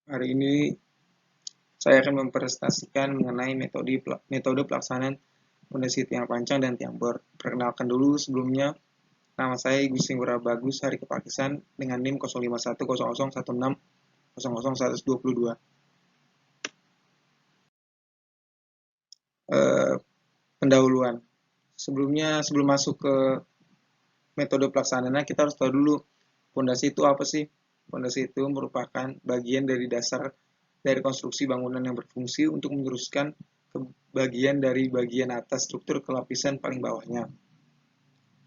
Hari ini saya akan mempresentasikan mengenai metode pelaksanaan fondasi tiang pancang dan tiang bor. Perkenalkan dulu sebelumnya, nama saya Igusti Ngurah Bagus Hari Kepakisan dengan NIM 051001600022. Eh, Pendahuluan. Sebelum masuk ke metode pelaksanaannya, kita harus tahu dulu fondasi itu apa sih? Fondasi itu merupakan bagian dari dasar dari konstruksi bangunan yang berfungsi untuk meneruskan ke bagian dari bagian atas struktur ke lapisan paling bawahnya.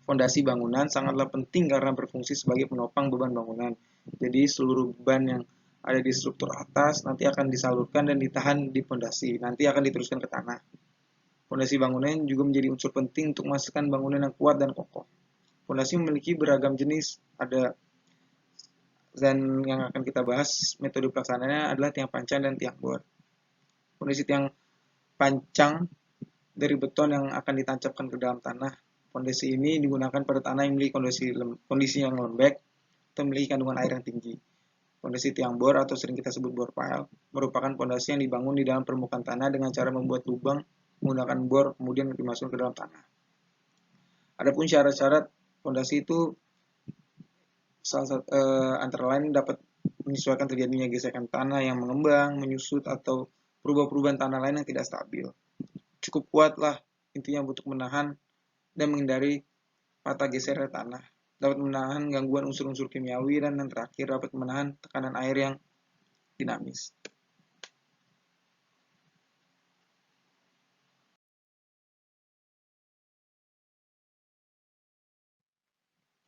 Fondasi bangunan sangatlah penting karena berfungsi sebagai penopang beban bangunan. Jadi seluruh beban yang ada di struktur atas nanti akan disalurkan dan ditahan di fondasi, nanti akan diteruskan ke tanah. Fondasi bangunan juga menjadi unsur penting untuk memastikan bangunan yang kuat dan kokoh. Fondasi memiliki beragam jenis, ada dan yang akan kita bahas metode pelaksanaannya adalah tiang pancang dan tiang bor. Fondasi tiang pancang dari beton yang akan ditancapkan ke dalam tanah. Fondasi ini digunakan pada tanah yang memiliki kondisi yang lembek atau memiliki kandungan air yang tinggi. Fondasi tiang bor atau sering kita sebut bor pile merupakan fondasi yang dibangun di dalam permukaan tanah dengan cara membuat lubang menggunakan bor kemudian dimasukkan ke dalam tanah. Adapun syarat-syarat fondasi itu antara lain dapat menyesuaikan terjadinya gesekan tanah yang mengembang, menyusut, atau perubahan-perubahan tanah lain yang tidak stabil. Cukup kuatlah intinya untuk menahan dan menghindari patah geser tanah. Dapat menahan gangguan unsur-unsur kimiawi dan yang terakhir dapat menahan tekanan air yang dinamis.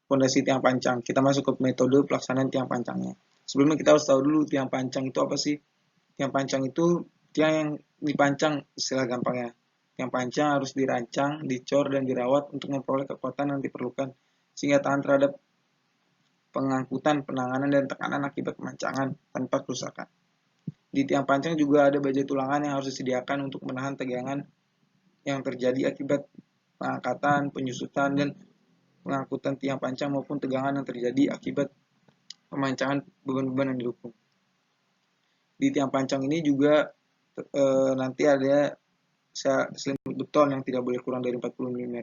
Fondasi tiang pancang. Kita masuk ke metode pelaksanaan tiang pancangnya. Sebelumnya kita harus tahu dulu tiang pancang itu apa sih? Tiang pancang itu tiang yang dipancang istilah gampangnya. Tiang pancang harus dirancang, dicor, dan dirawat untuk memperoleh kekuatan yang diperlukan sehingga tahan terhadap pengangkutan, penanganan, dan tekanan akibat pemancangan tanpa kerusakan. Di tiang pancang juga ada baja tulangan yang harus disediakan untuk menahan tegangan yang terjadi akibat pengangkatan, penyusutan, dan pengangkutan tiang pancang maupun tegangan yang terjadi akibat pemancangan beban-beban yang didukung. Di tiang pancang ini juga nanti ada selimut beton yang tidak boleh kurang dari 40 mm.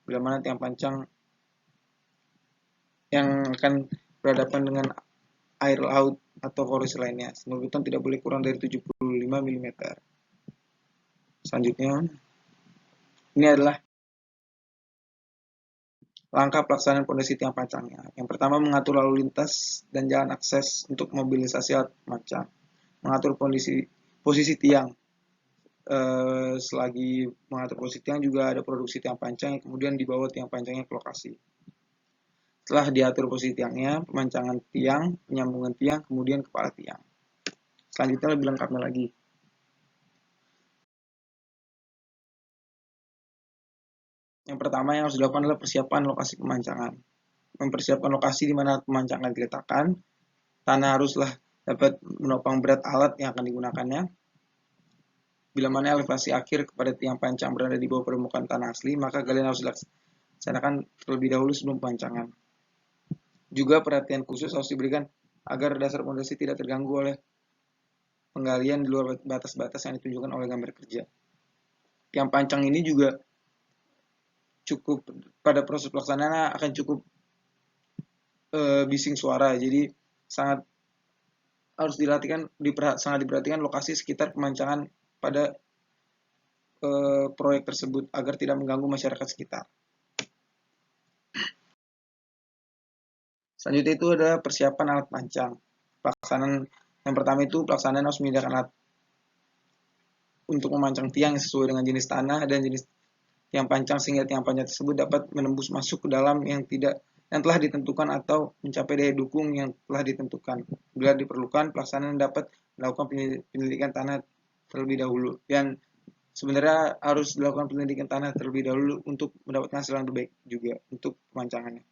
Bila mana tiang pancang yang akan berhadapan dengan air laut atau korosi lainnya. Selimut beton tidak boleh kurang dari 75 mm. Selanjutnya, ini adalah langkah pelaksanaan fondasi tiang pancangnya. Yang pertama, mengatur lalu lintas dan jalan akses untuk mobilisasi alat pancang. Mengatur posisi tiang. Selagi mengatur posisi tiang juga ada produksi tiang pancang yang kemudian dibawa tiang pancangnya ke lokasi. Setelah diatur posisi tiangnya, pemancangan tiang, penyambungan tiang, kemudian kepala tiang. Selanjutnya lebih lengkapnya lagi. Yang pertama yang harus dilakukan adalah persiapan lokasi pemancangan. Mempersiapkan lokasi di mana pemancangan diletakkan. Tanah haruslah dapat menopang berat alat yang akan digunakannya. Bila mana elevasi akhir kepada tiang pancang berada di bawah permukaan tanah asli, maka kalian harus dilaksanakan terlebih dahulu sebelum pemancangan. Juga perhatian khusus harus diberikan agar dasar fondasi tidak terganggu oleh penggalian di luar batas-batas yang ditunjukkan oleh gambar kerja. Tiang pancang ini juga cukup pada proses pelaksanaan akan cukup bising suara, jadi sangat harus sangat diperhatikan lokasi sekitar pemancangan pada proyek tersebut agar tidak mengganggu masyarakat sekitar. Selanjutnya itu adalah persiapan alat pancang. Pelaksanaan yang pertama itu pelaksanaan harus menyediakan alat untuk memancang tiang sesuai dengan jenis tanah dan jenis tiang pancang sehingga tiang pancang tersebut dapat menembus masuk ke dalam yang telah ditentukan atau mencapai daya dukung yang telah ditentukan. Bila diperlukan, pelaksanaan dapat melakukan penyelidikan tanah terlebih dahulu. Dan sebenarnya harus dilakukan penyelidikan tanah terlebih dahulu untuk mendapatkan hasil yang terbaik juga untuk pemancangannya.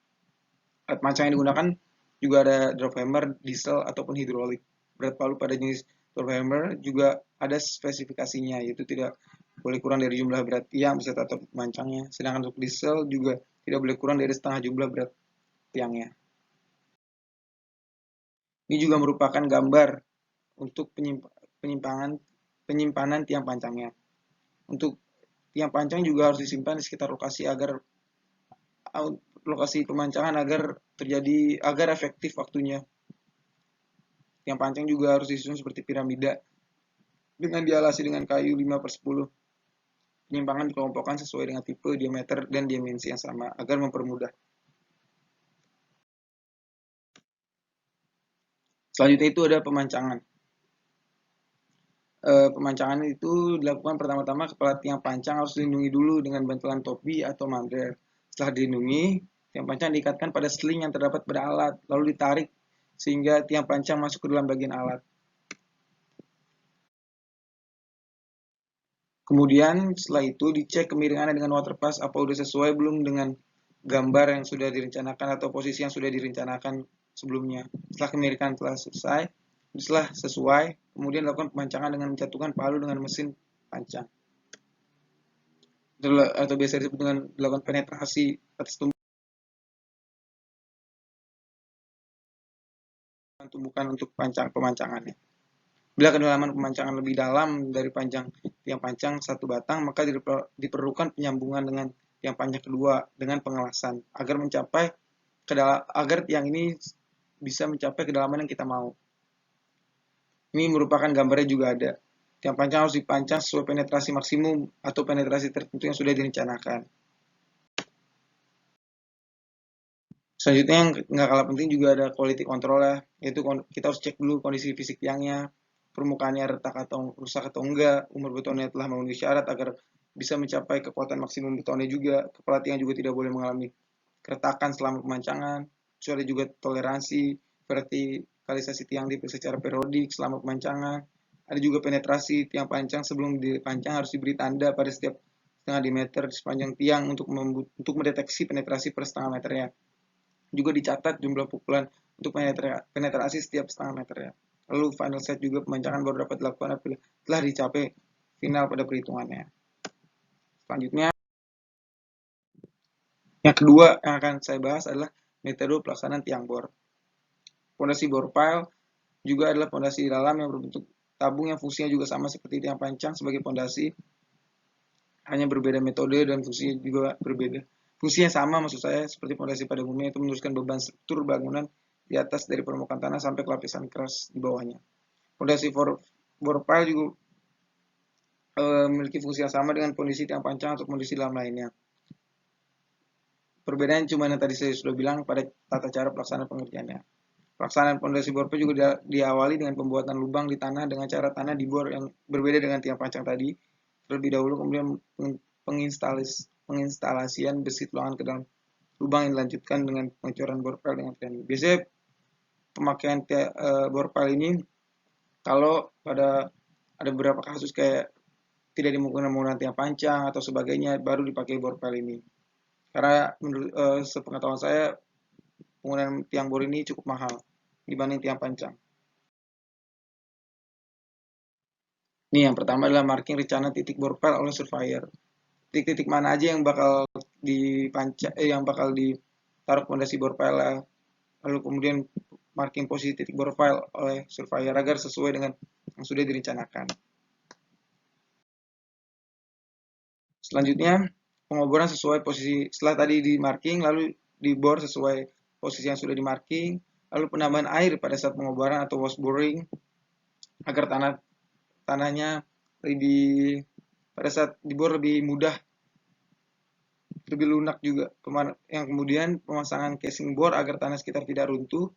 Alat pancang yang digunakan juga ada drop hammer, diesel, ataupun hidrolik. Berat palu pada jenis drop hammer juga ada spesifikasinya, yaitu tidak boleh kurang dari jumlah berat tiang beserta atau pemancangnya. Sedangkan untuk diesel juga tidak boleh kurang dari setengah jumlah berat tiangnya. Ini juga merupakan gambar untuk penyimpanan tiang pancangnya. Untuk tiang pancang juga harus disimpan di sekitar lokasi pemancangan agar efektif waktunya. Tiang pancang juga harus disusun seperti piramida dengan dialasi dengan kayu 5/10. Penyimpangan dikelompokkan sesuai dengan tipe, diameter, dan dimensi yang sama agar mempermudah. Selanjutnya itu ada pemancangan. Pemancangan itu dilakukan pertama-tama kepala tiang pancang harus dilindungi dulu dengan bantuan topi atau mandrel. Setelah dilindungi, tiang pancang diikatkan pada seling yang terdapat pada alat, lalu ditarik sehingga tiang pancang masuk ke dalam bagian alat. Kemudian setelah itu dicek kemiringannya dengan waterpass apa udah sesuai belum dengan gambar yang sudah direncanakan atau posisi yang sudah direncanakan sebelumnya. Setelah sesuai, kemudian lakukan pemancangan dengan menjatuhkan palu dengan mesin pancang. Atau biasa disebut dengan dilakukan penetrasi atas tumbukan untuk pemancangannya. Bila kedalaman pemancangan lebih dalam dari panjang tiang pancang satu batang, maka diperlukan penyambungan dengan tiang pancang kedua dengan pengelasan agar tiang ini bisa mencapai kedalaman yang kita mau. Ini merupakan gambarnya juga ada. Tiang pancang harus dipancang sesuai penetrasi maksimum atau penetrasi tertentu yang sudah direncanakan. Selanjutnya yang nggak kalah penting juga ada quality control ya, yaitu kita harus cek dulu kondisi fisik tiangnya, permukaannya retak atau rusak atau enggak, umur betonnya telah memenuhi syarat agar bisa mencapai kekuatan maksimum betonnya juga, kepala tiang juga tidak boleh mengalami keretakan selama pemancangan, ada juga toleransi, vertikalisasi tiang diperiksa secara periodik selama pemancangan, ada juga penetrasi tiang pancang sebelum dipancang harus diberi tanda pada setiap setengah diameter di sepanjang tiang untuk mendeteksi penetrasi per setengah meternya. Juga dicatat jumlah pukulan untuk penetrasi setiap setengah meternya. Lalu final set juga pemancangan baru dapat dilakukan apabila telah dicapai final pada perhitungannya. Selanjutnya, yang kedua yang akan saya bahas adalah metode pelaksanaan tiang bor. Fondasi bor pile juga adalah fondasi dalam yang berbentuk tabung yang fungsinya juga sama seperti tiang pancang sebagai fondasi, hanya berbeda metode dan fungsinya juga berbeda. Fungsinya sama maksud saya seperti fondasi pada umumnya, itu meneruskan beban struktur bangunan di atas dari permukaan tanah sampai ke lapisan keras di bawahnya. Fondasi bor pile juga memiliki fungsi yang sama dengan fondasi tiang pancang atau fondasi dalam lainnya. Perbedaan cuma yang tadi saya sudah bilang pada tata cara pelaksanaan pengerjaannya. Pelaksanaan fondasi bor pile juga diawali dengan pembuatan lubang di tanah dengan cara tanah dibor yang berbeda dengan tiang pancang tadi. Terlebih dahulu kemudian penginstalasian besi tulangan ke dalam lubang yang dilanjutkan dengan pengecoran bor pile dengan triangle. Biasanya pemakaian bor pile ini kalau pada ada beberapa kasus kayak tidak dimungkinkan tiang pancang atau sebagainya baru dipakai bor pile ini. Karena menurut sepengetahuan saya penggunaan tiang bor ini cukup mahal dibanding tiang pancang. Nih yang pertama adalah marking rencana titik bor pile oleh surveyor. Titik-titik mana aja yang bakal ditaruh fondasi bor pile, lalu kemudian marking posisi titik bor pile oleh surveyor agar sesuai dengan yang sudah direncanakan. Selanjutnya pengoboran sesuai posisi setelah tadi di marking lalu dibor sesuai posisi yang sudah di marking, lalu penambahan air pada saat pengoboran atau wash boring agar tanahnya pada saat dibor lebih mudah, lebih lunak juga. Yang kemudian pemasangan casing bor agar tanah sekitar tidak runtuh.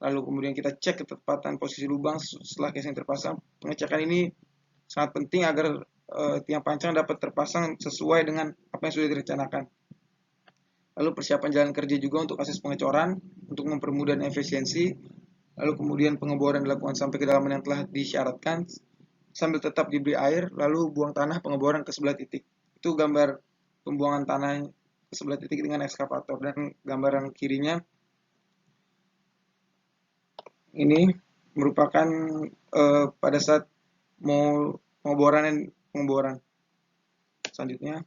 Lalu kemudian kita cek ketepatan posisi lubang setelah casing terpasang. Pengecekan ini sangat penting agar tiang pancang dapat terpasang sesuai dengan apa yang sudah direncanakan. Lalu persiapan jalan kerja juga untuk akses pengecoran untuk mempermudah efisiensi. Lalu kemudian pengeboran dilakukan sampai kedalaman yang telah disyaratkan sambil tetap diberi air, lalu buang tanah pengeboran ke sebelah titik. Itu gambar pembuangan tanah ke sebelah titik dengan ekskavator, dan gambar yang kirinya ini merupakan pada saat mau pengeboran. Selanjutnya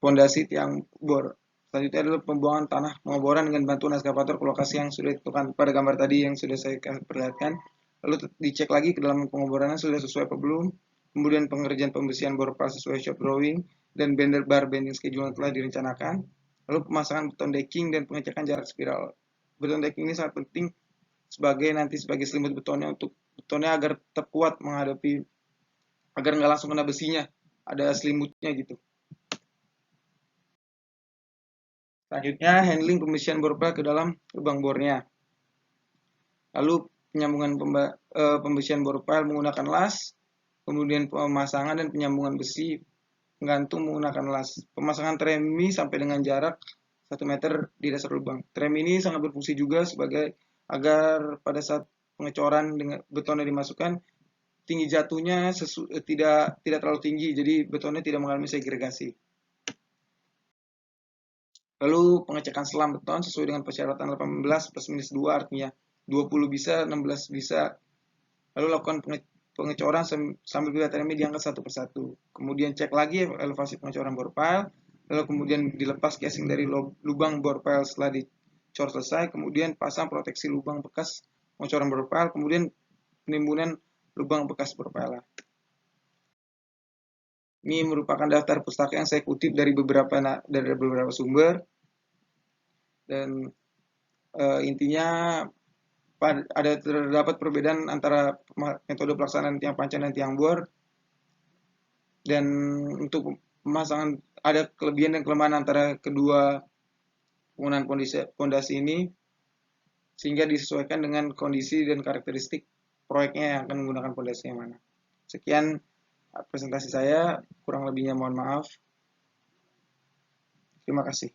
fondasi tiang bor. Selanjutnya adalah pembuangan tanah pengoboran dengan bantuan ekskavator ke lokasi yang sudah ditentukan pada gambar tadi yang sudah saya perlihatkan. Lalu dicek lagi ke dalam pengoborannya sudah sesuai apa belum. Kemudian pengerjaan pembersihan bor pile sesuai shop drawing dan bender bar bending schedule yang telah direncanakan. Lalu pemasangan beton decking dan pengecekan jarak spiral. Beton decking ini sangat penting sebagai selimut betonnya untuk betonnya agar tetap kuat menghadapi, agar nggak langsung kena besinya, ada selimutnya gitu. Selanjutnya handling pembersihan bor pile ke dalam lubang bornya. Lalu penyambungan pembersihan bor pile menggunakan las, kemudian pemasangan dan penyambungan besi menggantung menggunakan las. Pemasangan tremi sampai dengan jarak 1 meter di dasar lubang. Trem ini sangat berfungsi juga sebagai agar pada saat pengecoran dengan betonnya dimasukkan, tinggi jatuhnya tidak terlalu tinggi, jadi betonnya tidak mengalami segregasi. Lalu pengecekan selam beton sesuai dengan persyaratan 18 plus minus 2, artinya 20 bisa, 16 bisa. Lalu lakukan pengecoran sambil bila tremnya diangkat satu persatu. Kemudian cek lagi elevasi pengecoran bor pile. Lalu kemudian dilepas casing dari lubang bor pile setelah dicor selesai. Kemudian pasang proteksi lubang bekas pengecoran bor pile. Kemudian penimbunan lubang bekas bor pile. Ini merupakan daftar pustaka yang saya kutip dari beberapa sumber. Dan intinya terdapat perbedaan antara metode pelaksanaan tiang panjang dan tiang bor, dan untuk pemasangan ada kelebihan dan kelemahan antara kedua penggunaan pondasi ini, sehingga disesuaikan dengan kondisi dan karakteristik proyeknya yang akan menggunakan pondasi yang mana. Sekian presentasi saya, kurang lebihnya mohon maaf. Terima kasih.